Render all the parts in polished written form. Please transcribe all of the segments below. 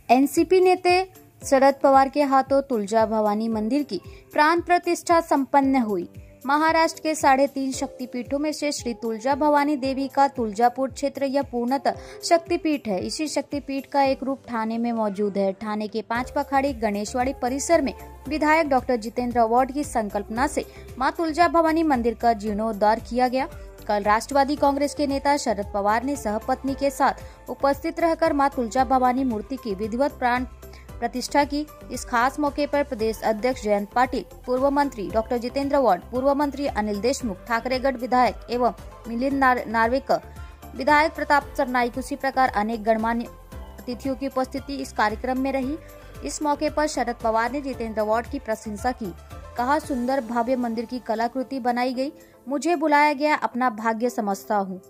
NCP नेते शरद पवार के हाथों तुलजा भवानी मंदिर की प्राण प्रतिष्ठा संपन्न हुई। महाराष्ट्र के 3.5 शक्तिपीठों में से श्री तुलजा भवानी देवी का तुलजापुर क्षेत्र यह पूर्णतः शक्तिपीठ है। इसी शक्तिपीठ का एक रूप ठाणे में मौजूद है। ठाणे के 5 पखाड़ी गणेशवाड़ी परिसर में विधायक डॉक्टर जितेंद्र अवार्ड की संकल्पना से मां तुलजा भवानी मंदिर का जीर्णोद्धार किया गया। कल राष्ट्रवादी कांग्रेस के नेता शरद पवार ने सहपत्नी के साथ उपस्थित रहकर मां तुलजा भवानी मूर्ति की विधिवत प्राण प्रतिष्ठा की। इस खास मौके पर प्रदेश अध्यक्ष जयंत पाटिल, पूर्व मंत्री डॉक्टर जितेंद्र अवार्ड, पूर्व मंत्री अनिल देशमुख, ठाकरेगढ़ विधायक एवं मिलिंद नार्वेकर, विधायक प्रताप सरनाईक, उसी प्रकार अनेक गणमान्य अतिथियों की उपस्थिति इस कार्यक्रम में रही। इस मौके पर शरद पवार ने जितेंद्र अवार्ड की प्रशंसा की। कहा, सुंदर भव्य मंदिर की कलाकृति बनाई गई, मुझे बुलाया गया, अपना भाग्य समझता हूँ।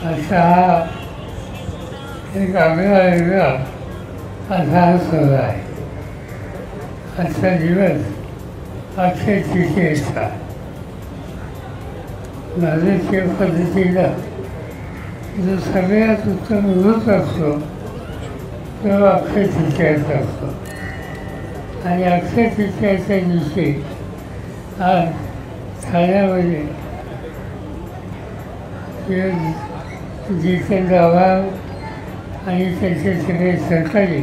अच्छा एक वेगळा असा सण आहे। आजचा दिवस अक्षय तृतीयेचा भारतीय पद्धतीला जो सगळ्यात उत्तम ऋतू असतो तो अक्षय तृतीयाचा असतो आणि अक्षय तृतीयाच्या दिवशी आज ठाण्यामध्ये जितेंद्र अवार्ड आणि त्यांचे सगळे सहकारी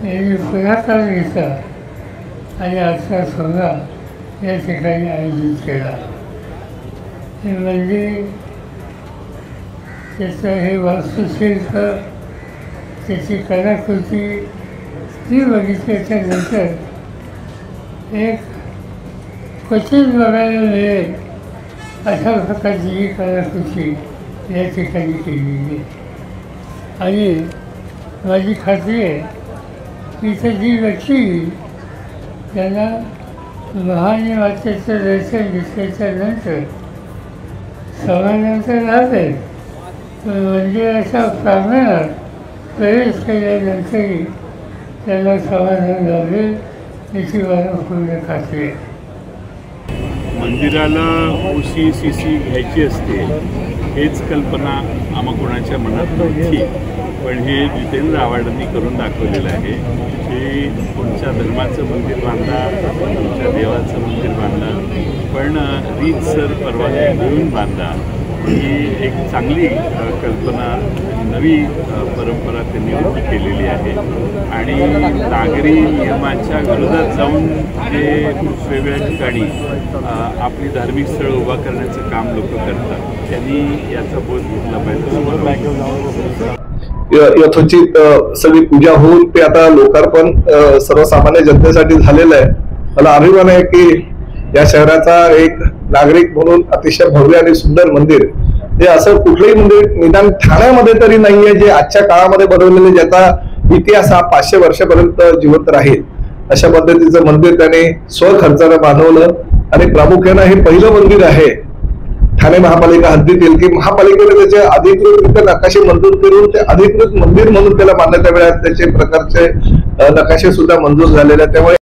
यांनी पुढाकार घेतला आणि आजचा सोहळा या ठिकाणी आयोजित केला। हे मंदिर, त्याचं हे वास्तुशिल्प, त्याची कलाकृती ती बघितल्याच्या नंतर एक क्वचित बघायला मिळेल अशा प्रकारची ही कलाकृती या ठिकाणी केलेली आहे। आणि माझी खात्री आहे की इथं जी व्यक्ती त्यांना महादेवाचं दर्शन घेतल्याच्या नंतर समाधानाचं लाभेल, मंदिराच्या प्रांगणात प्रवेश केल्यानंतरही त्यांना समाधान लाभेल याची मला पूर्ण खात्री आहे। मंदिराला OC/CC घ्यायची असते हेच कल्पना आम्हा कोणाच्या मनात नव्हती, पण हे जितेंद्र अवार्डांनी करून दाखवलेलं आहे की तुमच्या धर्माचं मंदिर बांधा, तुमच्या देवाचं मंदिर बांधा, पण रीतसर परवानगी घेऊन बांधा। ही एक चांगली कल्पना, नवी परंपरा त्यांनी उभी केलेली आहे आणि नागरी नियमाच्या विरोधात जाऊन ते वेगवेगळ्या ठिकाणी आपली धार्मिक स्थळं उभा करण्याचं काम लोक करतात, त्यांनी याचा बोध घेतला पाहिजे। यथोचित सगळी पूजा होऊन ते आता लोकार्पण सर्वसामान्य जनतेसाठी झालेलं आहे। मला अभिमान आहे की या शहराचा एक नागरिक म्हणून अतिशय भव्य आणि सुंदर मंदिर, हे असं कुठलंही मंदिर निदान ठाण्यामध्ये तरी नाहीये जे आजच्या काळामध्ये बनवलेले, ज्याचा इतिहास हा 500 वर्षापर्यंत जिवंत राहील अशा पद्धतीचं मंदिर त्याने स्वखर्चानं बांधवलं। आणि प्रामुख्यानं हे पहिलं मंदिर आहे ठाणे महापालिका हद्दीत येईल की महापालिकेने त्याचे अधिकृतरित्या नकाशे मंजूर करून ते अधिकृत मंदिर म्हणून त्याला मान्यता मिळाली, त्याचे प्रकारचे नकाशे सुद्धा मंजूर झालेले आहेत। त्यामुळे